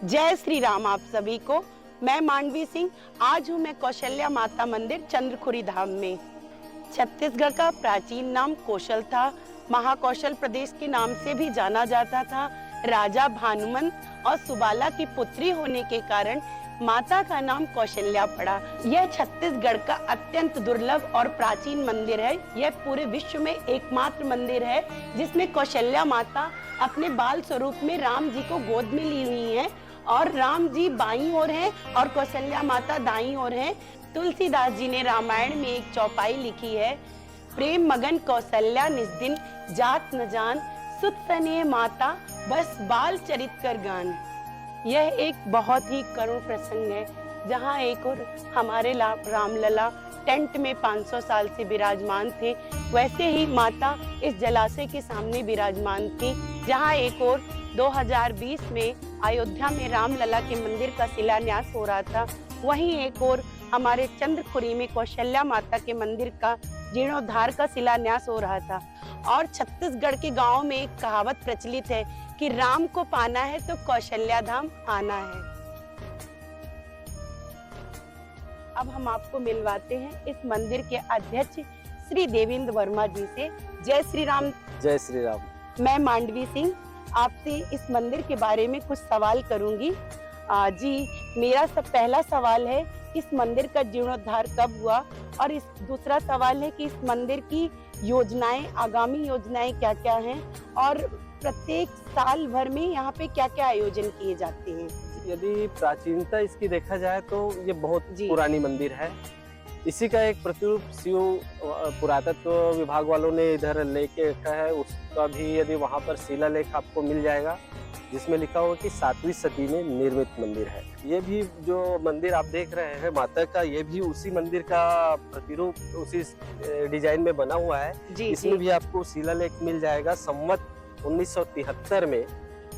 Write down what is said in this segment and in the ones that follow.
जय श्री राम आप सभी को। मैं मांडवी सिंह। आज हूँ मैं कौशल्या माता मंदिर चंद्रखुरी धाम में। छत्तीसगढ़ का प्राचीन नाम कौशल था। महाकौशल प्रदेश के नाम से भी जाना जाता था। राजा भानुमंत और सुबाला की पुत्री होने के कारण माता का नाम कौशल्या पड़ा। यह छत्तीसगढ़ का अत्यंत दुर्लभ और प्राचीन मंदिर है। यह पूरे विश्व में एकमात्र मंदिर है जिसमें कौशल्या माता अपने बाल स्वरूप में राम जी को गोद में ली हुई हैं और राम जी बाईं ओर हैं और कौशल्या माता दाईं ओर हैं। तुलसीदास जी ने रामायण में एक चौपाई लिखी है, प्रेम मगन कौशल्या निज दिन जात न जान, सुत सनेह माता बस बाल चरित कर गान। यह एक बहुत ही करुण प्रसंग है जहाँ एक और हमारे रामलला टेंट में 500 साल से विराजमान थे, वैसे ही माता इस जलाशय के सामने विराजमान थी। जहाँ एक और 2020 में अयोध्या में रामलला के मंदिर का शिलान्यास हो रहा था, वहीं एक और हमारे चंद्रखुरी में कौशल्या माता के मंदिर का जीर्णोद्धार का शिलान्यास हो रहा था। और छत्तीसगढ़ के गांव में एक कहावत प्रचलित है कि राम को पाना है तो कौशल्या धाम आना है। अब हम आपको मिलवाते हैं इस मंदिर के अध्यक्ष श्री देवेंद्र वर्मा जी से। जय श्री राम। जय श्री राम। मैं मांडवी सिंह आपसे इस मंदिर के बारे में कुछ सवाल करूंगी। जी, मेरा पहला सवाल है, इस मंदिर का जीर्णोद्धार कब हुआ? और इस दूसरा सवाल है कि इस मंदिर की योजनाएं, आगामी योजनाएं क्या क्या हैं और प्रत्येक साल भर में यहाँ पे क्या क्या आयोजन किए जाते हैं? यदि प्राचीनता इसकी देखा जाए तो ये बहुत पुरानी मंदिर है। इसी का एक प्रतिरूप शिव पुरातत्व विभाग वालों ने इधर लेके रखा है। उसका भी यदि वहाँ पर शिलालेख आपको मिल जाएगा जिसमें लिखा हुआ कि 7वीं सदी में निर्मित मंदिर है। ये भी जो मंदिर आप देख रहे हैं माता का, ये भी उसी मंदिर का प्रतिरूप उसी डिजाइन में बना हुआ है। इसमें भी आपको शिलालेख मिल जाएगा। संवत 1973 में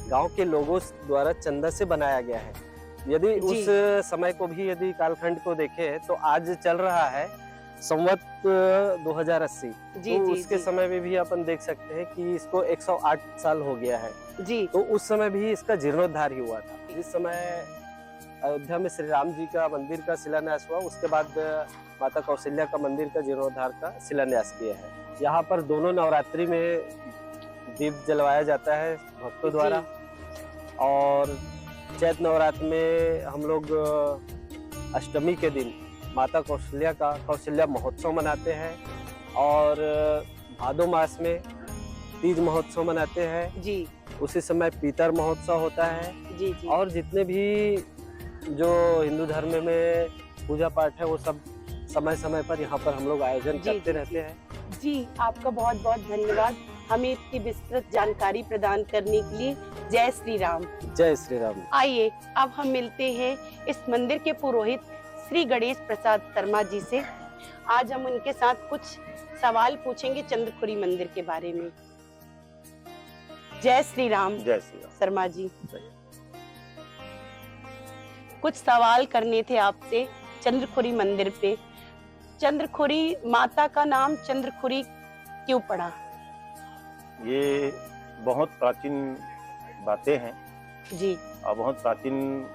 गांव के लोगों द्वारा चंदा से बनाया गया है। यदि उस समय को भी यदि कालखंड को देखें तो आज चल रहा है संवत 2080, तो उसके समय में भी अपन देख सकते हैं कि इसको 108 साल हो गया है जी। तो उस समय भी इसका जीर्णोद्धार ही हुआ था। जिस समय अयोध्या में श्री राम जी का मंदिर का शिलान्यास हुआ, उसके बाद माता कौशल्या का मंदिर का जीर्णोद्धार का शिलान्यास किया है। यहाँ पर दोनों नवरात्रि में दीप जलवाया जाता है भक्तों द्वारा, और चैत नवरात्र में हम लोग अष्टमी के दिन माता कौशल्या का कौशल्या महोत्सव मनाते हैं, और भादो मास में तीज महोत्सव मनाते हैं जी। उसी समय पीतर महोत्सव होता है जी। और जितने भी जो हिंदू धर्म में पूजा पाठ है वो सब समय समय पर यहाँ पर हम लोग आयोजन करते रहते हैं जी। आपका बहुत बहुत धन्यवाद हमें इतनी विस्तृत जानकारी प्रदान करने के लिए। जय श्री राम। जय श्री राम। आइए अब हम मिलते हैं इस मंदिर के पुरोहित श्री गणेश प्रसाद शर्मा जी से। आज हम उनके साथ कुछ सवाल पूछेंगे चंद्रखुरी मंदिर के बारे में। जय श्री राम। जय श्री राम। शर्मा जी, कुछ सवाल करने थे आपसे चंद्रखुरी मंदिर पे। चंद्रखुरी माता का नाम चंद्रखुरी क्यों पड़ा? ये बहुत प्राचीन बातें हैं जी, और बहुत प्राचीन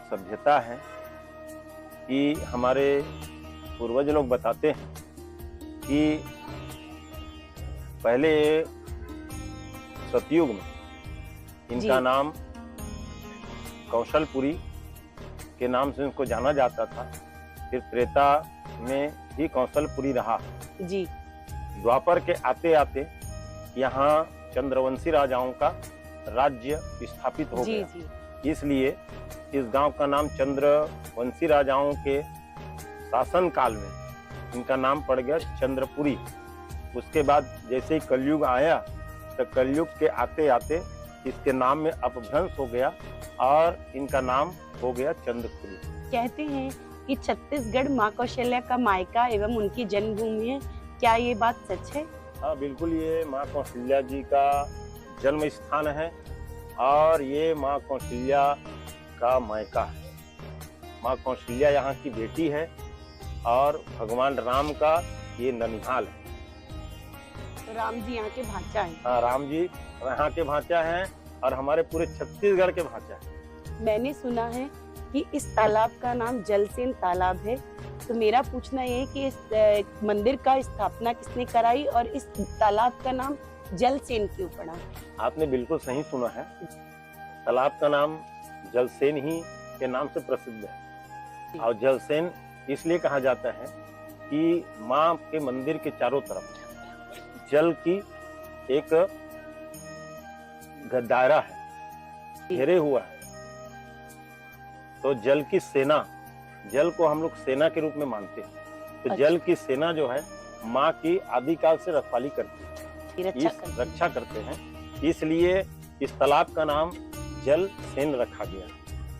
सभ्यता है कि हमारे पूर्वज लोग बताते हैं कि पहले सतयुग में इनका नाम कौशलपुरी के नाम से इनको जाना जाता था। फिर त्रेता में भी कौशलपुरी रहा जी। द्वापर के आते आते यहाँ चंद्रवंशी राजाओं का राज्य स्थापित हो गया। इसलिए इस गांव का नाम चंद्रवंशी राजाओं के शासन काल में इनका नाम पड़ गया चंद्रपुरी। उसके बाद जैसे ही कलयुग आया तो कलयुग के आते आते इसके नाम में अपभ्रंश हो गया और इनका नाम हो गया चंद्रपुरी। कहते हैं कि छत्तीसगढ़ माँ कौशल्या का मायका एवं उनकी जन्मभूमि है, क्या ये बात सच है? हाँ बिल्कुल, ये माँ कौशल्या जी का जन्म स्थान है और ये माँ कौशल्या का मायका है। माँ कौशल्या यहाँ की बेटी है और भगवान राम का ये ननिहाल है। तो राम जी यहाँ के भांचा हैं। हाँ, राम जी यहाँ के भांचा हैं और हमारे पूरे छत्तीसगढ़ के भाषा है। मैंने सुना है कि इस तालाब का नाम जलसेन तालाब है, तो मेरा पूछना ये है कि इस मंदिर का स्थापना किसने कराई और इस तालाब का नाम जलसेन क्यों पड़ा? आपने बिल्कुल सही सुना है। तालाब का नाम जलसेन ही के नाम से प्रसिद्ध है और जलसेन इसलिए कहा जाता है कि माँ के मंदिर के चारों तरफ जल की एक दायरा है, घेरे हुआ है। तो जल की सेना, जल को हम लोग सेना के रूप में मानते हैं। तो अच्छा। जल की सेना जो है माँ की आदिकाल से रखवाली करती है, रक्षा करते हैं। इसलिए इस तालाब का नाम जल सेन रखा गया।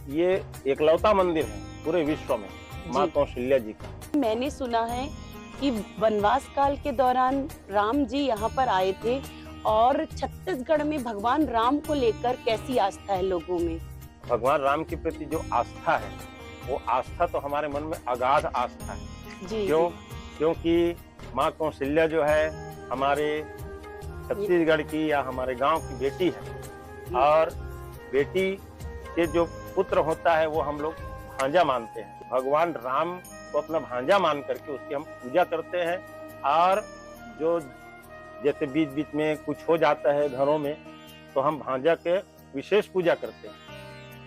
ये एकलौता मंदिर है पूरे विश्व में माँ कौशल्या जी का। मैंने सुना है कि वनवास काल के दौरान राम जी यहाँ पर आए थे और छत्तीसगढ़ में भगवान राम को लेकर कैसी आस्था है लोगों में? भगवान राम के प्रति जो आस्था है, वो आस्था तो हमारे मन में अगाध आस्था है। जी, क्यों? क्योंकि माँ कौशल्या जो है हमारे छत्तीसगढ़ की या हमारे गांव की बेटी है और बेटी के जो पुत्र होता है वो हम लोग भांजा मानते हैं। भगवान राम को अपना भांजा मान करके उसकी हम पूजा करते हैं। और जो जैसे बीच बीच में कुछ हो जाता है घरों में, तो हम भांजा के विशेष पूजा करते हैं,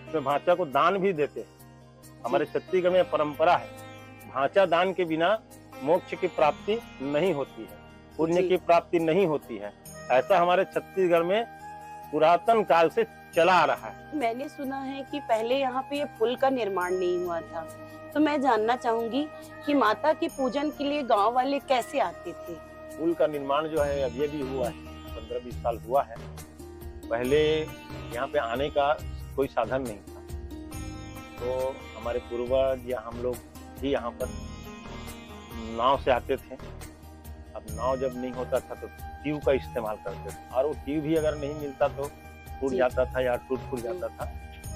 उसमें भांजा को दान भी देते हैं। हमारे छत्तीसगढ़ में परंपरा है, भांजा दान के बिना मोक्ष की प्राप्ति नहीं होती है, पुण्य की प्राप्ति नहीं होती है। ऐसा हमारे छत्तीसगढ़ में पुरातन काल से चला आ रहा है। मैंने सुना है कि पहले यहाँ पे ये पुल का निर्माण नहीं हुआ था, तो मैं जानना चाहूंगी कि माता के पूजन के लिए गांव वाले कैसे आते थे? पुल का निर्माण जो है अब ये भी हुआ है, 15-20 साल हुआ है। पहले यहाँ पे आने का कोई साधन नहीं था, तो हमारे पूर्वज या हम लोग भी यहाँ पर नाव से आते थे। अब नाव जब नहीं होता था तो ट्यूब का इस्तेमाल करते थे, और वो ट्यूब भी अगर नहीं मिलता तो टूट जाता था या टूट जाता था।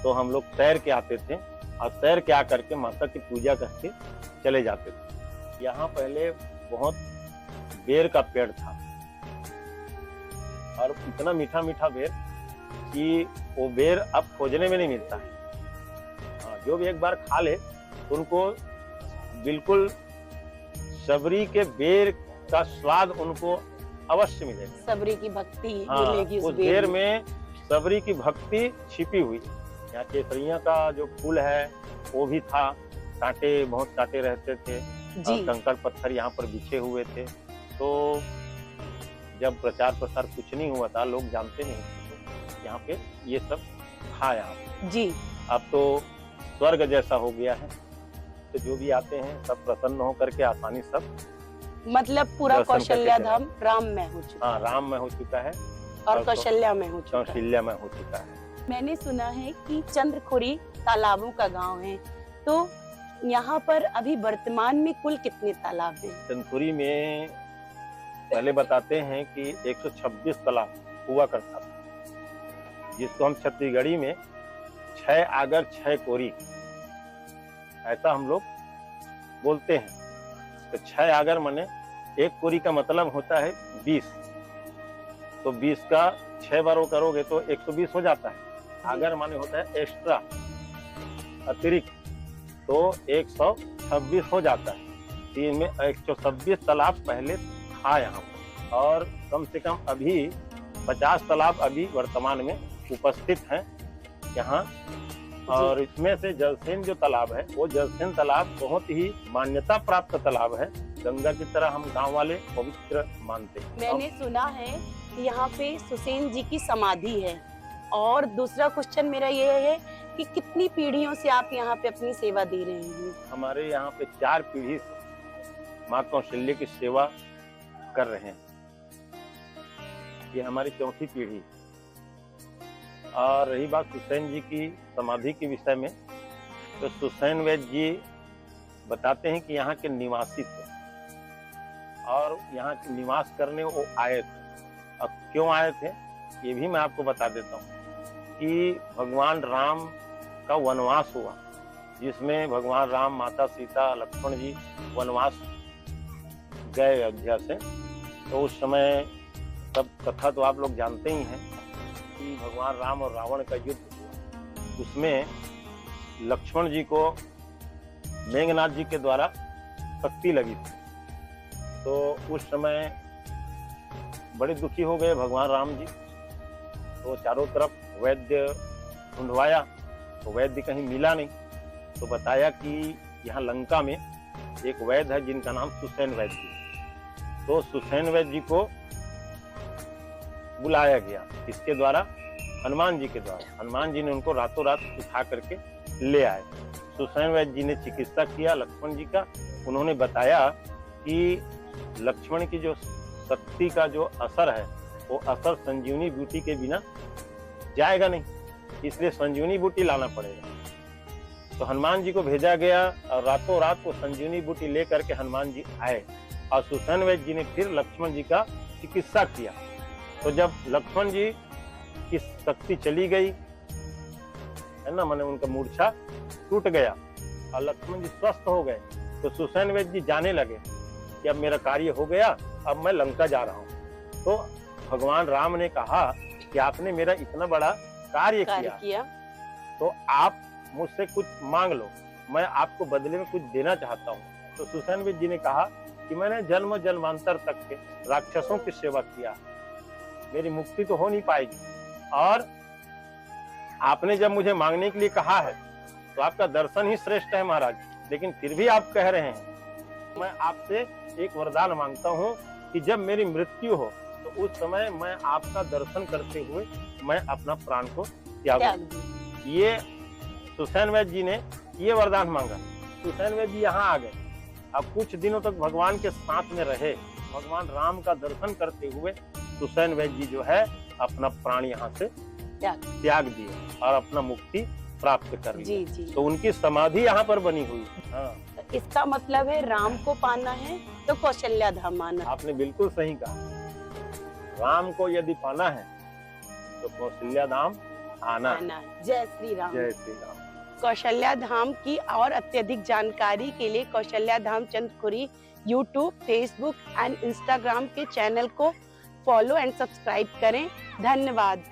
तो हम लोग तैर के आते थे और तैर के आकर के माता की पूजा करके चले जाते थे। यहाँ पहले बहुत बेर का पेड़ था और इतना मीठा मीठा बेर कि वो बेर अब खोजने में नहीं मिलता है। जो भी एक बार खा ले तो उनको बिल्कुल सबरी के बेर का स्वाद उनको अवश्य मिलेगा। सबरी की भक्ति मिलेगी उस बेर में सबरी की भक्ति छिपी हुई। यहाँ केसरिया का जो फूल है वो भी था, कांटे बहुत कांटे रहते थे और कंकड़ पत्थर यहाँ पर बिछे हुए थे। तो जब प्रचार प्रसार कुछ नहीं हुआ था, लोग जानते नहीं थे, यहाँ पे ये सब था यहाँ पे। जी अब तो स्वर्ग जैसा हो गया है, तो जो भी आते हैं सब प्रसन्न होकर के आसानी सब, मतलब पूरा कौशल्या धाम राम में हो चुका। हाँ, राम में हो चुका है और कौशल्या में हो चुका है। कौशल्या में हो चुका है। मैंने सुना है कि चंद्रखुरी तालाबों का गांव है, तो यहाँ पर अभी वर्तमान में कुल कितने तालाब हैं? चंदखुरी में पहले बताते हैं कि 126 तालाब हुआ करता था, जिसको हम छत्तीसगढ़ी में 6 आगर 6 कोरी ऐसा हम लोग बोलते हैं। तो 6 आगर माने एक कोरी का मतलब होता है 20, तो 20 का 6 बार करोगे तो 120 हो जाता है। आगर माने होता है एक्स्ट्रा, अतिरिक्त, तो 126 हो जाता है। तीन में 126 तालाब पहले था यहाँ पर, और कम से कम अभी 50 तालाब अभी वर्तमान में उपस्थित हैं यहाँ। और इसमें से जलसेन जो तालाब है, वो जलसेन तालाब बहुत ही मान्यता प्राप्त तालाब है। गंगा की तरह हम गांव वाले पवित्र मानते हैं। मैंने सुना है कि यहाँ पे सुसेन जी की समाधि है, और दूसरा क्वेश्चन मेरा ये है कि कितनी पीढ़ियों से आप यहाँ पे अपनी सेवा दे रहे हैं? हमारे यहाँ पे 4 पीढ़ी से माँ कौशल्या की सेवा कर रहे हैं, ये हमारी 4थी पीढ़ी। और रही बात सुसैन जी की समाधि के विषय में, तो सुसैन वैद्य जी बताते हैं कि यहाँ के निवासी थे और यहाँ के निवास करने वो आए थे। अब क्यों आए थे ये भी मैं आपको बता देता हूँ कि भगवान राम का वनवास हुआ, जिसमें भगवान राम, माता सीता, लक्ष्मण जी वनवास गए अयोध्या से। तो उस समय सब कथा तो आप लोग जानते ही हैं कि भगवान राम और रावण का युद्ध हुआ, उसमें लक्ष्मण जी को मेघनाथ जी के द्वारा शक्ति लगी थी। तो उस समय बड़े दुखी हो गए भगवान राम जी। तो चारों तरफ वैद्य ढूंढवाया, तो वैद्य कहीं मिला नहीं। तो बताया कि यहाँ लंका में एक वैद्य है जिनका नाम सुसैन वैद्य जी। तो सुसैन वैद्य जी को बुलाया गया, इसके द्वारा हनुमान जी के द्वारा। हनुमान जी ने उनको रातों रात उठा करके ले आए। सुसैन वैद्य जी ने चिकित्सा किया लक्ष्मण जी का। उन्होंने बताया कि लक्ष्मण की जो शक्ति का जो असर है वो असर संजीवनी बूटी के बिना जाएगा नहीं, इसलिए संजीवनी बूटी लाना पड़ेगा। तो हनुमान जी को भेजा गया और रातों रात वो संजीवनी बूटी लेकर के हनुमान जी आए और सुसैन वैद्य जी ने फिर लक्ष्मण जी का चिकित्सा किया। तो जब लक्ष्मण जी की शक्ति चली गई है ना, माने उनका मूर्छा टूट गया और लक्ष्मण जी स्वस्थ हो गए, तो सुसैन वैद्य जी जाने लगे कि अब मेरा कार्य हो गया, अब मैं लंका जा रहा हूँ। तो भगवान राम ने कहा कि आपने मेरा इतना बड़ा कार्य किया, तो आप मुझसे कुछ मांग लो, मैं आपको बदले में कुछ देना चाहता हूँ। तो सुसैन वैद्य जी ने कहा कि मैंने जन्म जन्मांतर तक के राक्षसों की सेवा किया, मेरी मुक्ति तो हो नहीं पाएगी, और आपने जब मुझे मांगने के लिए कहा है तो आपका दर्शन ही श्रेष्ठ है महाराज, लेकिन फिर भी आप कह रहे हैं, मैं आपसे एक वरदान मांगता हूँ कि जब मेरी मृत्यु हो तो उस समय मैं आपका दर्शन करते हुए मैं अपना प्राण को त्याग दूं। ये सुसैन वैद्य जी ने ये वरदान मांगा। सुसैन वैद्य जी यहाँ आ गए। अब कुछ दिनों तक भगवान के साथ में रहे, भगवान राम का दर्शन करते हुए सुसैन वैद्य जी जो है अपना प्राण यहाँ से त्याग दिए और अपना मुक्ति प्राप्त कर लिया। तो उनकी समाधि यहाँ पर बनी हुई है। हाँ। तो इसका मतलब है राम को पाना है तो कौशल्या धाम आना। आपने बिल्कुल सही कहा, राम को यदि पाना है तो कौशल्या धाम आना है। जय श्री राम। जय श्री राम। कौशल्या धाम की और अत्यधिक जानकारी के लिए Kaushalya Dham Chandrakhuri YouTube, Facebook and Instagram के चैनल को फॉलो एंड सब्सक्राइब करें। धन्यवाद।